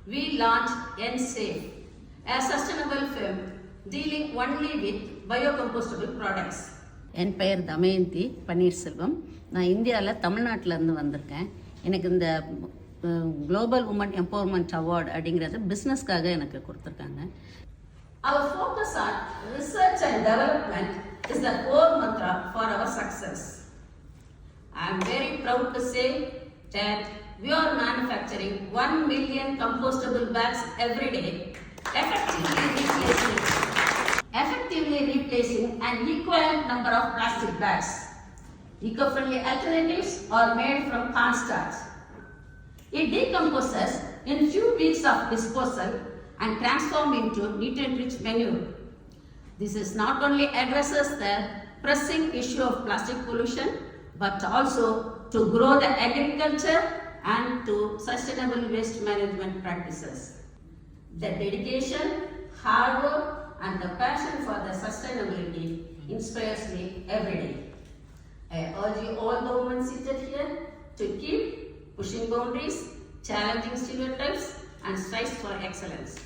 we launched NSafe, a sustainable firm dealing only with biocompostable products. என் பெயர் தமயந்தி பன்னீர்செல்வம். நான் இந்தியாவில் தமிழ்நாட்டிலேருந்து வந்திருக்கேன். எனக்கு இந்த குளோபல் உமன் எம்பவர்மெண்ட் அவார்டு அப்படிங்கிறது பிஸ்னஸ்க்காக எனக்கு கொடுத்துருக்காங்க. Our focus on research and development is the core mantra for our success. I am very proud to say that we are manufacturing 1 million compostable bags every day, effectively replacing an equivalent number of plastic bags. Eco-friendly alternatives are made from cornstarch. It decomposes in few weeks of disposal and transform into nutrient-rich manure. This is not only addresses the pressing issue of plastic pollution, but also to grow the agriculture and to sustainable waste management practices. The dedication, hard work, and the passion for the sustainability inspires me every day. I urge you all the women seated here to keep pushing boundaries, challenging stereotypes, and strive for excellence.